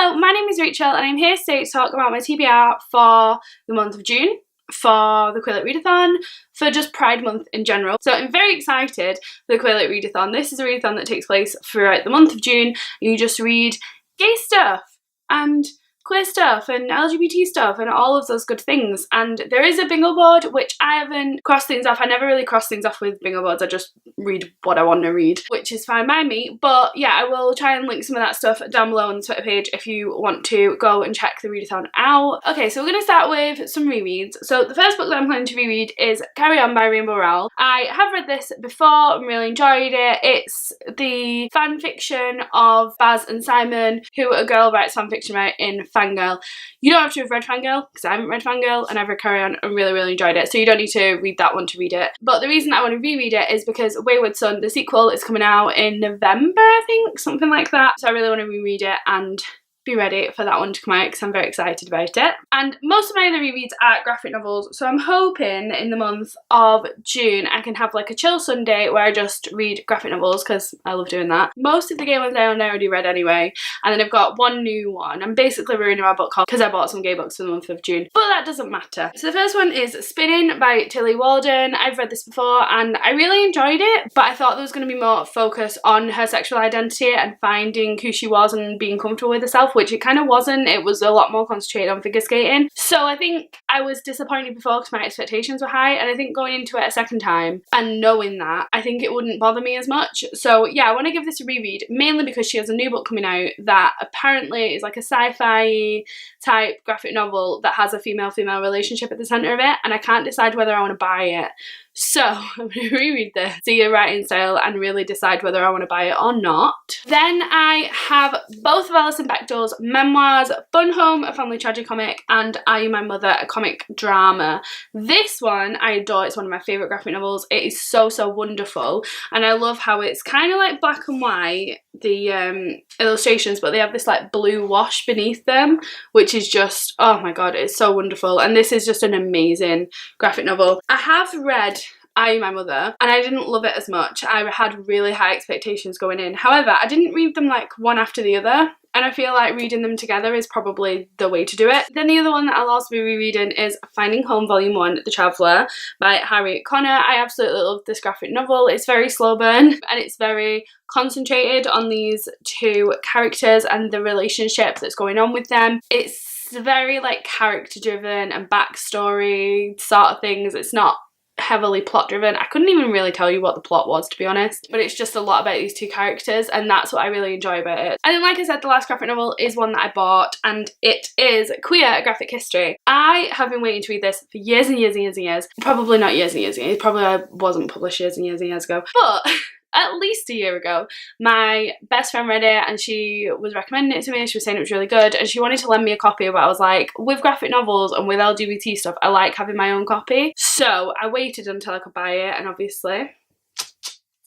Hello, my name is Rachel and I'm here today to talk about my TBR for the month of June, for the QueerLit Readathon, for just Pride Month in general. So I'm very excited for the QueerLit Readathon. This is a readathon that takes place throughout the month of June. You just read gay stuff and queer stuff and LGBT stuff and all of those good things. And there is a bingo board, which I haven't crossed things off. I never really cross things off with bingo boards. I just read what I want to read, which is fine by me. But yeah, I will try and link some of that stuff down below on the Twitter page if you want to go and check the readathon out. Okay, so we're going to start with some rereads. So the first book that I'm planning to reread is Carry On by Rainbow Rowell. I have read this before and really enjoyed it. It's the fan fiction of Baz and Simon, who a girl writes fan fiction about in Fangirl. You don't have to have read Fangirl, because I haven't read Fangirl, and I've read Carry On and really enjoyed it, so you don't need to read that one to read it. But the reason I want to reread it is because Wayward Son, the sequel, is coming out in November, I think, something like that. So I really want to reread it and be ready for that one to come out because I'm very excited about it. And most of my other rereads are graphic novels, so I'm hoping in the month of June I can have like a chill Sunday where I just read graphic novels because I love doing that. Most of the gay ones I already read anyway, and then I've got one new one. I'm basically ruining my book haul because I bought some gay books for the month of June, but that doesn't matter. So the first one is Spinning by Tillie Walden. I've read this before and I really enjoyed it, but I thought there was going to be more focus on her sexual identity and finding who she was and being comfortable with herself, which it kind of wasn't. It was a lot more concentrated on figure skating. So I think I was disappointed before because my expectations were high, and I think going into it a second time and knowing that, I think it wouldn't bother me as much. So yeah, I want to give this a reread, mainly because she has a new book coming out that apparently is like a sci-fi type graphic novel that has a female-female relationship at the centre of it, and I can't decide whether I want to buy it. So I'm going to reread this, see her writing style, and really decide whether I want to buy it or not. Then I have both of Alison Bechdel's memoirs, Funhome, a family tragicomic, and Are You My Mother, a comic drama. This one I adore. It's one of my favourite graphic novels. It is so wonderful, and I love how it's kind of like black and white, the illustrations, but they have this like blue wash beneath them, which is just, oh my god, it's so wonderful. And this is just an amazing graphic novel. I have read Are You My Mother, and I didn't love it as much. I had really high expectations going in. However, I didn't read them like one after the other, and I feel like reading them together is probably the way to do it. Then the other one that I'll also be rereading is Finding Home Volume 1, The Traveller by Harriet Connor. I absolutely love this graphic novel. It's very slow burn and it's very concentrated on these two characters and the relationship that's going on with them. It's very like character driven and backstory sort of things. It's not heavily plot driven. I couldn't even really tell you what the plot was, to be honest, but it's just a lot about these two characters, and that's what I really enjoy about it. And then, like I said, the last graphic novel is one that I bought, and it is Queer, a Graphic History. I have been waiting to read this for years and years. Probably not years and years. Probably I wasn't published years and years ago, but at least a year ago, my best friend read it and she was recommending it to me. She was saying it was really good and she wanted to lend me a copy, but I was like, with graphic novels and with LGBT stuff, I like having my own copy. So I waited until I could buy it, and obviously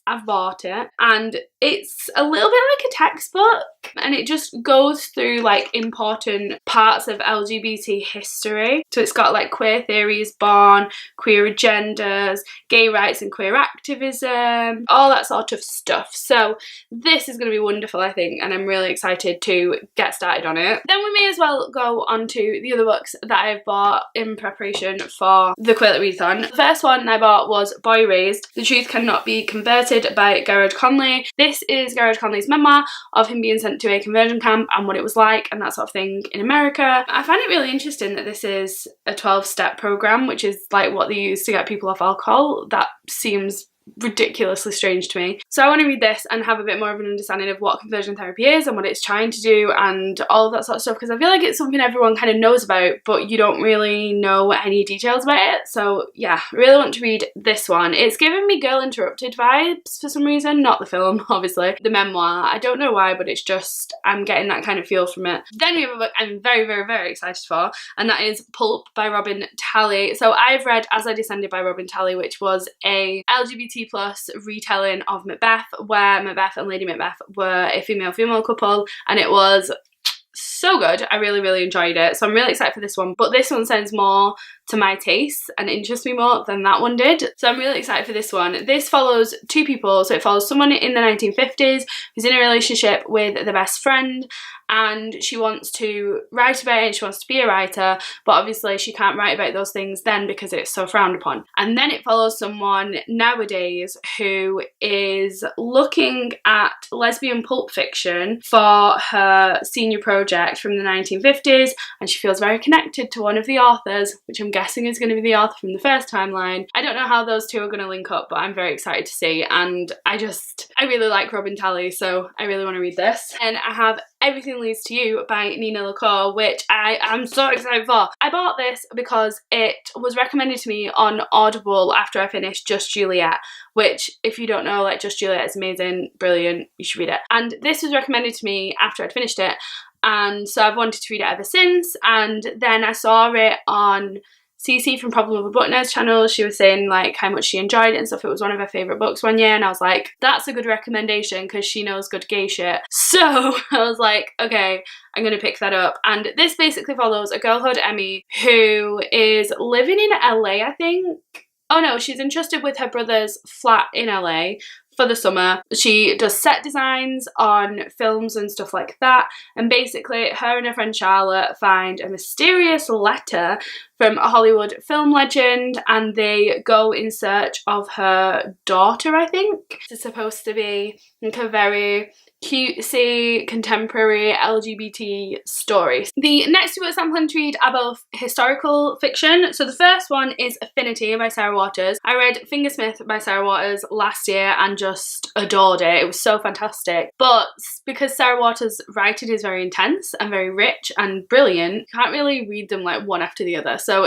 I've bought it, and it's a little bit like a textbook, and it just goes through like important parts of LGBT history. So it's got like queer theories born, queer agendas, gay rights and queer activism, all that sort of stuff. So this is going to be wonderful, I think, and I'm really excited to get started on it. Then we may as well go on to the other books that I've bought in preparation for the QueerLit Readathon. The first one I bought was Boy Raised, The Truth Cannot Be Converted by Gerrard Conley. This is Gerrard Conley's memoir of him being sent to a conversion camp and what it was like and that sort of thing in America. I find it really interesting that this is a 12-step program, which is like what they use to get people off alcohol. That seems ridiculously strange to me. So I want to read this and have a bit more of an understanding of what conversion therapy is and what it's trying to do and all of that sort of stuff, because I feel like it's something everyone kind of knows about, but you don't really know any details about it. So yeah, I really want to read this one. It's giving me Girl Interrupted vibes for some reason, not the film, obviously. The memoir, I don't know why, but it's just, I'm getting that kind of feel from it. Then we have a book I'm very excited for, and that is Pulp by Robin Talley. So I've read As I Descended by Robin Talley, which was a LGBT plus retelling of Macbeth, where Macbeth and Lady Macbeth were a female-female couple, and it was so good. I really enjoyed it, so I'm really excited for this one, but this one sounds more to my taste and interests me more than that one did, so I'm really excited for this one. This follows two people, so it follows someone in the 1950s who's in a relationship with the best friend, and she wants to write about it and she wants to be a writer, but obviously she can't write about those things then because it's so frowned upon. And then it follows someone nowadays who is looking at lesbian pulp fiction for her senior project from the 1950s, and she feels very connected to one of the authors, which I'm guessing is going to be the author from the first timeline. I don't know how those two are going to link up, but I'm very excited to see, and I really like Robin Talley, so I really want to read this. And I have Everything Leads to You by Nina LaCour, which I am so excited for. I bought this because it was recommended to me on Audible after I finished Just Juliet, which, if you don't know, like, Just Juliet is amazing, brilliant, you should read it. And this was recommended to me after I'd finished it, and so I've wanted to read it ever since. And then I saw it on Cece from Problem with a Buttoners channel. She was saying like how much she enjoyed it and stuff. It was one of her favourite books one year, and I was like, that's a good recommendation because she knows good gay shit. So I was like, okay, I'm gonna pick that up. And this basically follows a girl called Emmy who is living in LA, I think. Oh no, she's entrusted with her brother's flat in LA for the summer. She does set designs on films and stuff like that, and basically her and her friend Charlotte find a mysterious letter from a Hollywood film legend, and they go in search of her daughter, I think. It's supposed to be like a very cutesy, contemporary LGBT story. The next two books I'm planning to read are both historical fiction. So the first one is Affinity by Sarah Waters. I read Fingersmith by Sarah Waters last year and just adored it. It was so fantastic. But because Sarah Waters' writing is very intense and very rich and brilliant, you can't really read them like one after the other. So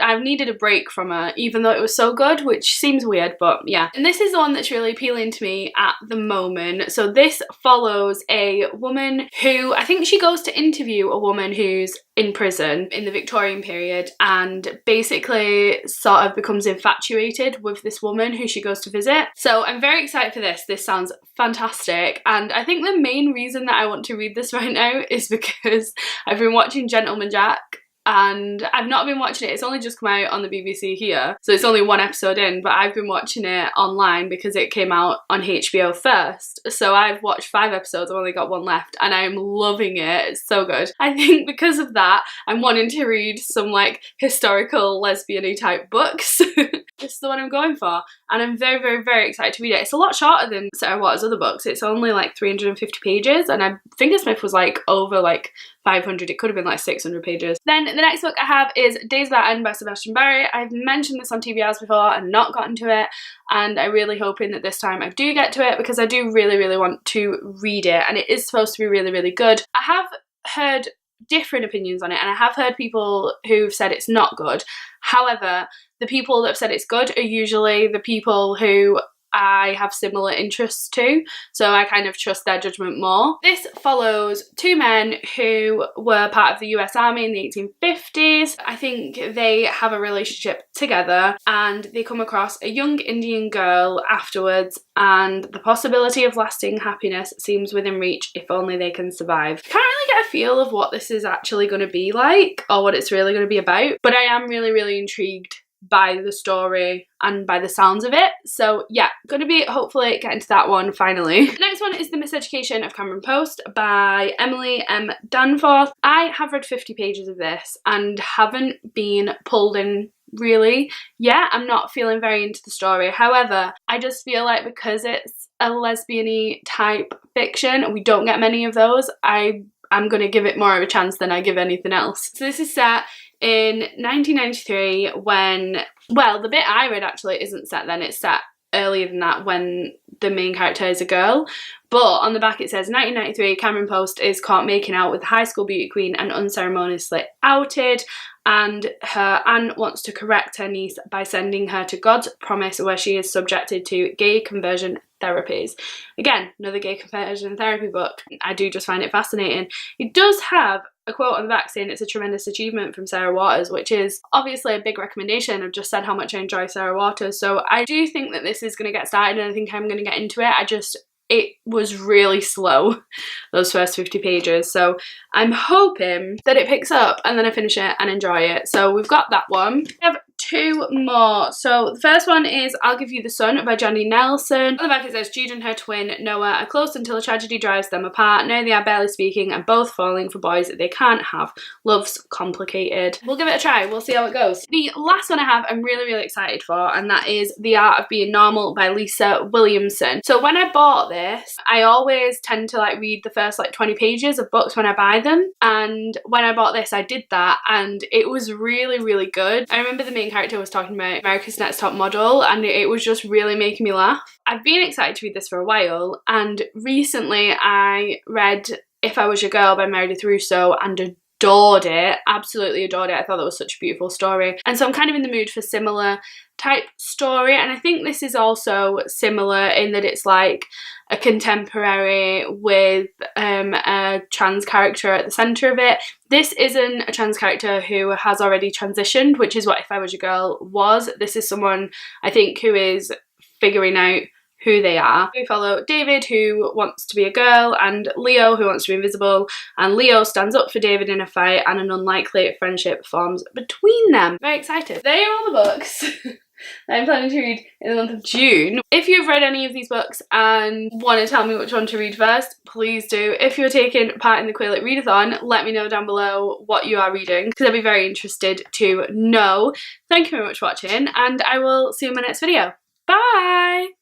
I've needed a break from her, even though it was so good, which seems weird, but yeah. And this is the one that's really appealing to me at the moment. So this follows a woman who, I think she goes to interview a woman who's in prison in the Victorian period, and basically sort of becomes infatuated with this woman who she goes to visit. So I'm very excited for this. This sounds fantastic, and I think the main reason that I want to read this right now is because I've been watching Gentleman Jack, and I've not been watching it. It's only just come out on the BBC here, so it's only one episode in, but I've been watching it online because it came out on HBO first. So I've watched 5 episodes, I've only got 1 left, and I'm loving it. It's so good. I think because of that, I'm wanting to read some like historical lesbian-y type books. This is the one I'm going for, and I'm very, very, very excited to read it. It's a lot shorter than Sarah Waters' other books. It's only like 350 pages, and I think Fingersmith was like over like 500. It could have been like 600 pages. Then the next book I have is Days Without End by Sebastian Barry. I've mentioned this on TBRs before and not gotten to it, and I'm really hoping that this time I do get to it because I do really, really want to read it, and it is supposed to be really, really good. I have heard different opinions on it, and I have heard people who've said it's not good. However, the people that have said it's good are usually the people who I have similar interests to, so I kind of trust their judgment more. This follows 2 men who were part of the US Army in the 1850s. I think they have a relationship together, and they come across a young Indian girl afterwards, and the possibility of lasting happiness seems within reach if only they can survive. Can't really get a feel of what this is actually going to be like or what it's really going to be about, but I am really, really intrigued by the story and by the sounds of it. So yeah, gonna be hopefully getting to that one finally. The next one is The Miseducation of Cameron Post by Emily M. Danforth. I have read 50 pages of this and haven't been pulled in really yet. I'm not feeling very into the story. However, I just feel like because it's a lesbian-y type fiction, we don't get many of those, I'm gonna give it more of a chance than I give anything else. So this is set in 1993 when, well, the bit I read actually isn't set then, it's set earlier than that when the main character is a girl. But on the back it says 1993, Cameron Post is caught making out with high school beauty queen and unceremoniously outed, and her aunt wants to correct her niece by sending her to God's Promise, where she is subjected to gay conversion therapies. Again, another gay conversion therapy book. I do just find it fascinating. It does have a quote on the back saying it's a tremendous achievement from Sarah Waters, which is obviously a big recommendation. I've just said how much I enjoy Sarah Waters, so I do think that this is going to get started and I think I'm going to get into it. It was really slow, those first 50 pages, so I'm hoping that it picks up and then I finish it and enjoy it. So we've got that one. We have two more. So the first one is I'll Give You the Sun by Jandy Nelson. On the back it says, Jude and her twin Noah are close until a tragedy drives them apart. Now they are barely speaking and both falling for boys that they can't have. Love's complicated. We'll give it a try. We'll see how it goes. The last one I have I'm really excited for, and that is The Art of Being Normal by Lisa Williamson. So when I bought this, I always tend to like read the first like 20 pages of books when I buy them, and when I bought this I did that and it was really good. I remember the main character was talking about America's Next Top Model and it was just really making me laugh. I've been excited to read this for a while, and recently I read If I Was Your Girl by Meredith Russo and adored it, absolutely adored it. I thought that was such a beautiful story, and so I'm kind of in the mood for similar type story, and I think this is also similar in that it's like a contemporary with a trans character at the centre of it. This isn't a trans character who has already transitioned, which is what If I Was Your Girl was. This is someone I think who is figuring out who they are. We follow David, who wants to be a girl, and Leo, who wants to be invisible, and Leo stands up for David in a fight and an unlikely friendship forms between them. Very excited. They are all the books that I'm planning to read in the month of June. If you've read any of these books and want to tell me which one to read first, please do. If you're taking part in the QueerLit Readathon, let me know down below what you are reading, because I'd be very interested to know. Thank you very much for watching, and I will see you in my next video. Bye!